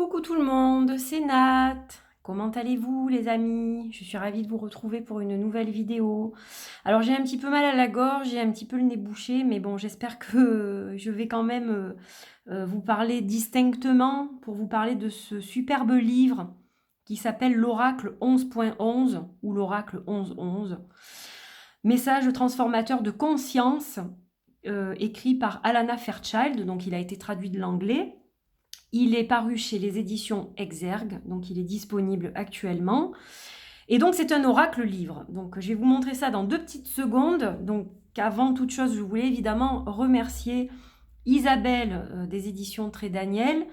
Coucou tout le monde, c'est Nat. Comment allez-vous les amis? Je suis ravie de vous retrouver pour une nouvelle vidéo. Alors j'ai un petit peu mal à la gorge, j'ai un petit peu le nez bouché, mais bon j'espère que je vais quand même vous parler distinctement pour vous parler de ce superbe livre qui s'appelle l'Oracle 11.11 ou l'Oracle 11.11. Message transformateur de conscience, écrit par Alana Fairchild, donc il a été traduit de l'anglais. Il est paru chez les éditions Exergue, donc il est disponible actuellement. Et donc c'est un oracle livre. Donc je vais vous montrer ça dans 2 petites secondes. Donc avant toute chose, je voulais évidemment remercier Isabelle des éditions Très Daniel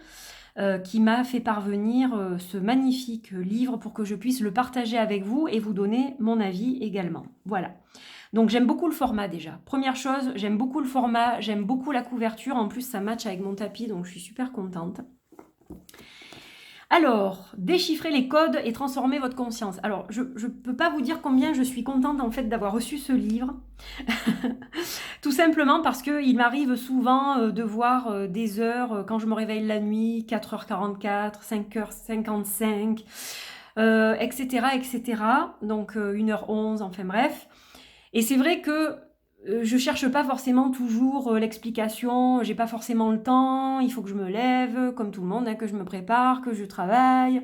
qui m'a fait parvenir ce magnifique livre pour que je puisse le partager avec vous et vous donner mon avis également. Voilà. Donc j'aime beaucoup le format déjà. Première chose, j'aime beaucoup le format, j'aime beaucoup la couverture. En plus, ça match avec mon tapis, donc je suis super contente. Alors, déchiffrer les codes et transformer votre conscience. Alors, je ne peux pas vous dire combien je suis contente en fait d'avoir reçu ce livre. Tout simplement parce qu'il m'arrive souvent de voir des heures quand je me réveille la nuit, 4h44, 5h55, etc., etc. Donc 1h11, enfin bref. Et c'est vrai que je cherche pas forcément toujours l'explication, j'ai pas forcément le temps, il faut que je me lève, comme tout le monde, hein, que je me prépare, que je travaille.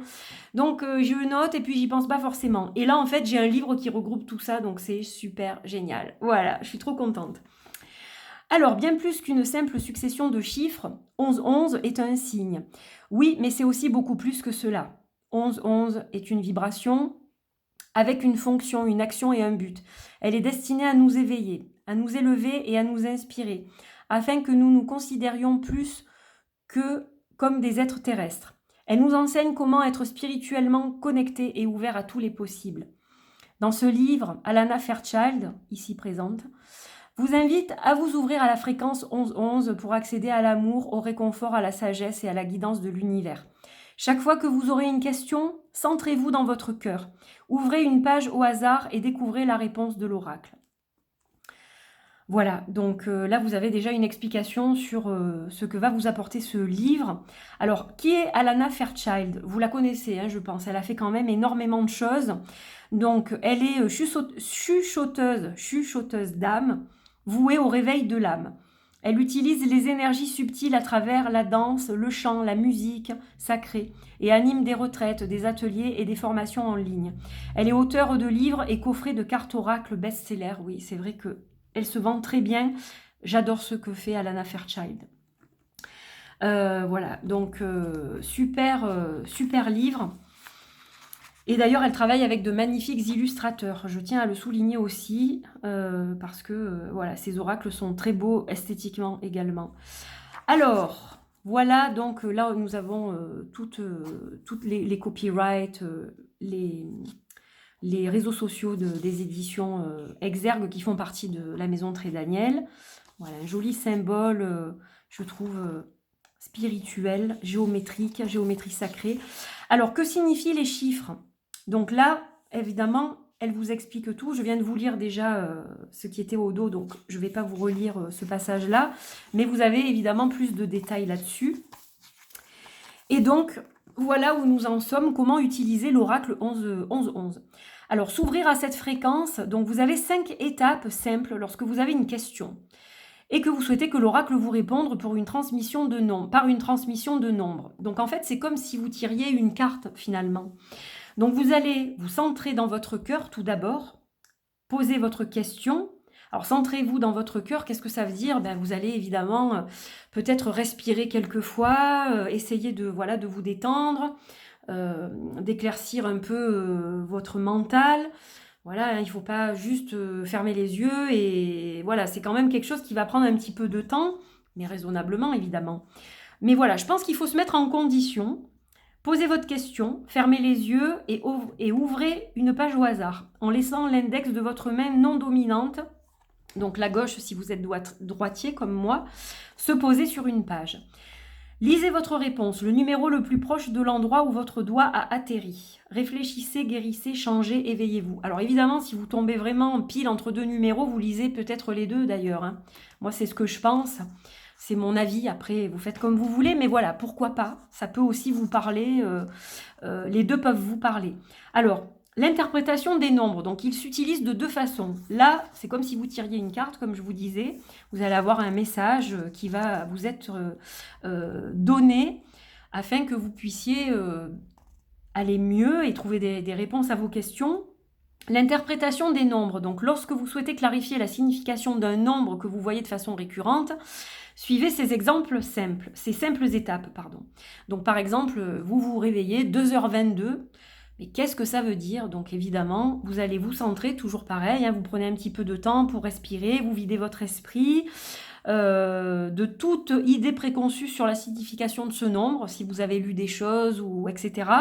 Donc je note et puis j'y pense pas forcément. Et là en fait j'ai un livre qui regroupe tout ça, donc c'est super génial. Voilà, je suis trop contente. Alors, bien plus qu'une simple succession de chiffres, 11-11 est un signe. Oui, mais c'est aussi beaucoup plus que cela. 11-11 est une vibration, avec une fonction, une action et un but. Elle est destinée à nous éveiller, à nous élever et à nous inspirer, afin que nous nous considérions plus que comme des êtres terrestres. Elle nous enseigne comment être spirituellement connectés et ouverts à tous les possibles. Dans ce livre, Alana Fairchild, ici présente, vous invite à vous ouvrir à la fréquence 11-11 pour accéder à l'amour, au réconfort, à la sagesse et à la guidance de l'univers. Chaque fois que vous aurez une question, centrez-vous dans votre cœur. Ouvrez une page au hasard et découvrez la réponse de l'oracle. Voilà, donc là vous avez déjà une explication sur ce que va vous apporter ce livre. Alors, qui est Alana Fairchild? Vous la connaissez, hein, je pense, elle a fait quand même énormément de choses. Donc, elle est chuchoteuse d'âme, vouée au réveil de l'âme. Elle utilise les énergies subtiles à travers la danse, le chant, la musique sacrée et anime des retraites, des ateliers et des formations en ligne. Elle est auteure de livres et coffrets de cartes oracles best-sellers. Oui, c'est vrai qu'elle se vend très bien. J'adore ce que fait Alana Fairchild. Voilà, donc super livre. Et d'ailleurs, elle travaille avec de magnifiques illustrateurs. Je tiens à le souligner aussi, parce que voilà, ces oracles sont très beaux esthétiquement également. Alors, voilà, donc là, nous avons toutes les copyrights, les réseaux sociaux des éditions Exergue qui font partie de la maison Très Daniel. Voilà, un joli symbole, je trouve, spirituel, géométrique, géométrie sacrée. Alors, que signifient les chiffres? Donc là, évidemment, elle vous explique tout. Je viens de vous lire déjà ce qui était au dos, donc je ne vais pas vous relire ce passage-là. Mais vous avez évidemment plus de détails là-dessus. Et donc, voilà où nous en sommes. Comment utiliser l'oracle 11-11. Alors, s'ouvrir à cette fréquence. Donc, vous avez 5 étapes simples lorsque vous avez une question et que vous souhaitez que l'oracle vous réponde par une transmission de nombres. Donc, en fait, c'est comme si vous tiriez une carte, finalement. Donc, vous allez vous centrer dans votre cœur tout d'abord, poser votre question. Alors, centrez-vous dans votre cœur, qu'est-ce que ça veut dire? Vous allez évidemment peut-être respirer quelques fois, essayer de vous détendre, d'éclaircir un peu votre mental. Voilà, il ne faut pas juste fermer les yeux et voilà, c'est quand même quelque chose qui va prendre un petit peu de temps, mais raisonnablement évidemment. Mais voilà, je pense qu'il faut se mettre en condition. Posez votre question, fermez les yeux et ouvrez une page au hasard en laissant l'index de votre main non dominante, donc la gauche si vous êtes droitier comme moi, se poser sur une page. Lisez votre réponse, le numéro le plus proche de l'endroit où votre doigt a atterri. Réfléchissez, guérissez, changez, éveillez-vous. Alors évidemment, si vous tombez vraiment pile entre 2 numéros, vous lisez peut-être les deux d'ailleurs. Hein. Moi, c'est ce que je pense. c'est mon avis, après vous faites comme vous voulez, mais voilà, pourquoi pas, ça peut aussi vous parler, les deux peuvent vous parler. Alors, l'interprétation des nombres, donc ils s'utilisent de deux façons. Là, c'est comme si vous tiriez une carte, comme je vous disais, vous allez avoir un message qui va vous être donné afin que vous puissiez aller mieux et trouver des réponses à vos questions. L'interprétation des nombres, donc lorsque vous souhaitez clarifier la signification d'un nombre que vous voyez de façon récurrente, suivez ces exemples simples, ces simples étapes, pardon. Donc par exemple, vous vous réveillez 2h22, mais qu'est-ce que ça veut dire? Donc évidemment, vous allez vous centrer, toujours pareil, hein, vous prenez un petit peu de temps pour respirer, vous videz votre esprit de toute idée préconçue sur la signification de ce nombre, si vous avez lu des choses, ou etc.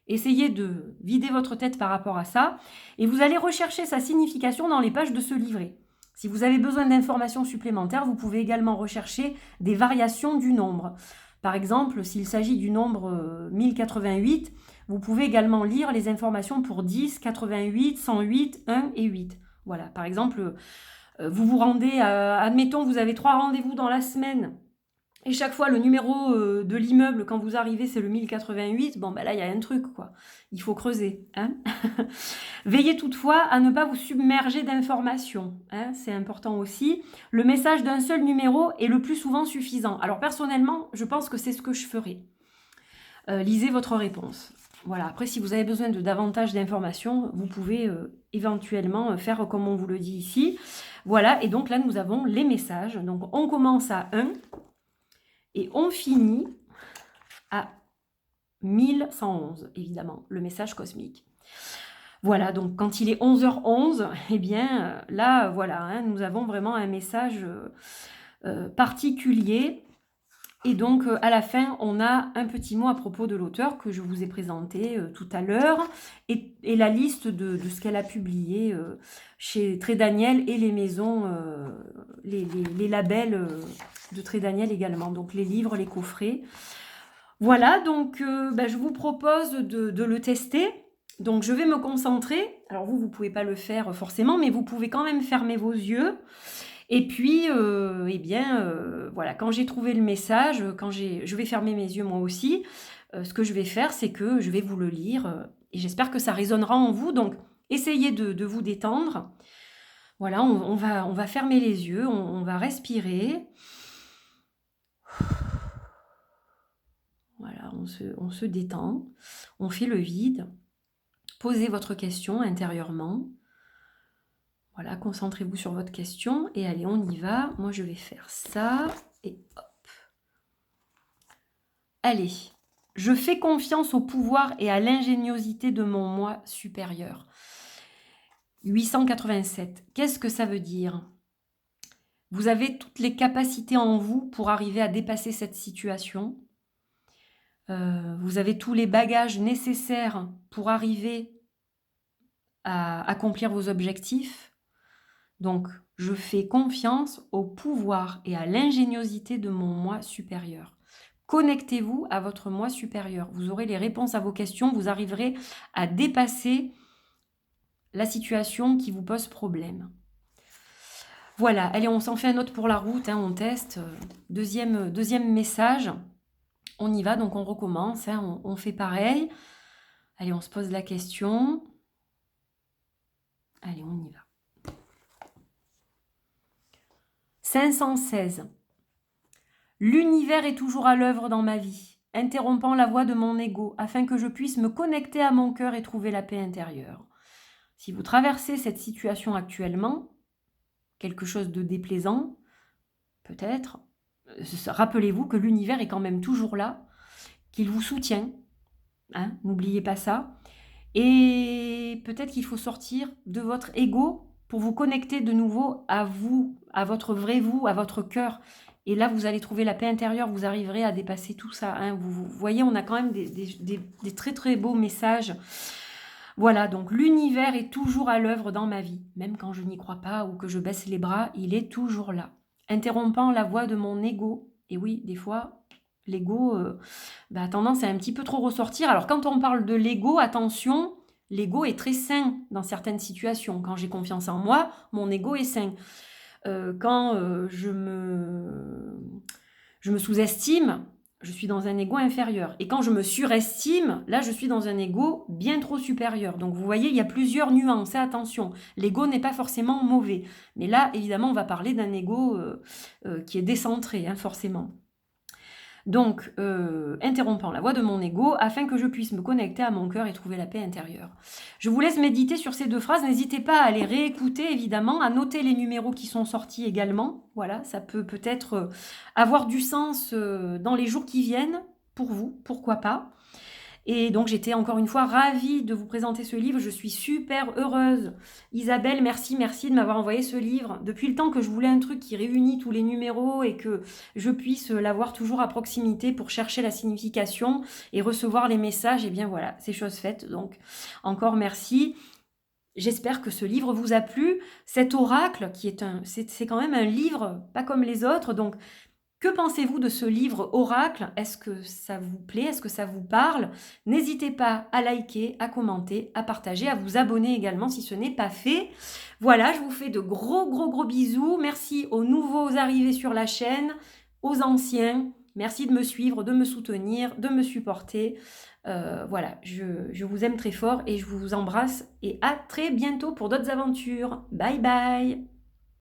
Essayez de vider votre tête par rapport à ça, et vous allez rechercher sa signification dans les pages de ce livret. Si vous avez besoin d'informations supplémentaires, vous pouvez également rechercher des variations du nombre. Par exemple, s'il s'agit du nombre 1088, vous pouvez également lire les informations pour 10, 88, 108, 1 et 8. Voilà, par exemple, vous vous rendez, admettons, vous avez 3 rendez-vous dans la semaine, et chaque fois, le numéro de l'immeuble, quand vous arrivez, c'est le 1088. Bon, ben là, il y a un truc, quoi. Il faut creuser. Hein. Veillez toutefois à ne pas vous submerger d'informations. Hein. C'est important aussi. Le message d'un seul numéro est le plus souvent suffisant. Alors, personnellement, je pense que c'est ce que je ferai. Lisez votre réponse. Voilà. Après, si vous avez besoin de davantage d'informations, vous pouvez éventuellement faire comme on vous le dit ici. Voilà. Et donc là, nous avons les messages. Donc, on commence à 1. Et on finit à 1111, évidemment, le message cosmique. Voilà, donc quand il est 11h11, eh bien, là, voilà, hein, nous avons vraiment un message particulier. Et donc, à la fin, on a un petit mot à propos de l'auteur que je vous ai présenté tout à l'heure, et la liste de ce qu'elle a publié chez Très Daniel et les maisons, les labels de Très Daniel également, donc les livres, les coffrets. Voilà, donc je vous propose de le tester. Donc, je vais me concentrer. Alors, vous ne pouvez pas le faire forcément, mais vous pouvez quand même fermer vos yeux. Et puis, voilà, quand j'ai trouvé le message, je vais fermer mes yeux moi aussi. Ce que je vais faire, c'est que je vais vous le lire et j'espère que ça résonnera en vous. Donc, essayez de vous détendre. Voilà, on va fermer les yeux, on va respirer. Voilà, on se détend, on fait le vide. Posez votre question intérieurement. Voilà, concentrez-vous sur votre question et allez, on y va. Moi, je vais faire ça et hop. Allez, je fais confiance au pouvoir et à l'ingéniosité de mon moi supérieur. 887. Qu'est-ce que ça veut dire? Vous avez toutes les capacités en vous pour arriver à dépasser cette situation. Vous avez tous les bagages nécessaires pour arriver à accomplir vos objectifs. Donc, je fais confiance au pouvoir et à l'ingéniosité de mon moi supérieur. Connectez-vous à votre moi supérieur. Vous aurez les réponses à vos questions. Vous arriverez à dépasser la situation qui vous pose problème. Voilà, allez, on s'en fait un autre pour la route. Hein, on teste. Deuxième message. On y va, donc on recommence. Hein, on fait pareil. Allez, on se pose la question. Allez, on y va. 516. L'univers est toujours à l'œuvre dans ma vie, interrompant la voix de mon ego, afin que je puisse me connecter à mon cœur et trouver la paix intérieure. Si vous traversez cette situation actuellement, quelque chose de déplaisant, peut-être, rappelez-vous que l'univers est quand même toujours là, qu'il vous soutient. Hein, n'oubliez pas ça. Et peut-être qu'il faut sortir de votre ego pour vous connecter de nouveau à vous, à votre vrai vous, à votre cœur. Et là, vous allez trouver la paix intérieure, vous arriverez à dépasser tout ça. Hein. Vous voyez, on a quand même des très très beaux messages. Voilà, donc l'univers est toujours à l'œuvre dans ma vie. Même quand je n'y crois pas ou que je baisse les bras, il est toujours là. Interrompant la voix de mon ego. Et oui, des fois, l'ego a tendance à un petit peu trop ressortir. Alors quand on parle de l'ego, attention, l'ego est très sain dans certaines situations. Quand j'ai confiance en moi, mon ego est sain. Quand je me je me sous-estime, je suis dans un ego inférieur. Et quand je me surestime, là, je suis dans un ego bien trop supérieur. Donc, vous voyez, il y a plusieurs nuances. Attention, l'ego n'est pas forcément mauvais. Mais là, évidemment, on va parler d'un ego qui est décentré, hein, forcément. Donc, interrompant la voix de mon ego afin que je puisse me connecter à mon cœur et trouver la paix intérieure. Je vous laisse méditer sur ces 2 phrases. N'hésitez pas à les réécouter, évidemment, à noter les numéros qui sont sortis également. Voilà, ça peut peut-être avoir du sens dans les jours qui viennent, pour vous, pourquoi pas. Et donc, j'étais encore une fois ravie de vous présenter ce livre. Je suis super heureuse. Isabelle, merci de m'avoir envoyé ce livre. Depuis le temps que je voulais un truc qui réunit tous les numéros et que je puisse l'avoir toujours à proximité pour chercher la signification et recevoir les messages, et bien voilà, c'est chose faite. Donc, encore merci. J'espère que ce livre vous a plu. Cet oracle, qui est c'est quand même un livre pas comme les autres, donc que pensez-vous de ce livre Oracle? Est-ce que ça vous plaît? Est-ce que ça vous parle? N'hésitez pas à liker, à commenter, à partager, à vous abonner également si ce n'est pas fait. Voilà, je vous fais de gros bisous. Merci aux nouveaux arrivés sur la chaîne, aux anciens. Merci de me suivre, de me soutenir, de me supporter. Voilà, je vous aime très fort et je vous embrasse et à très bientôt pour d'autres aventures. Bye bye!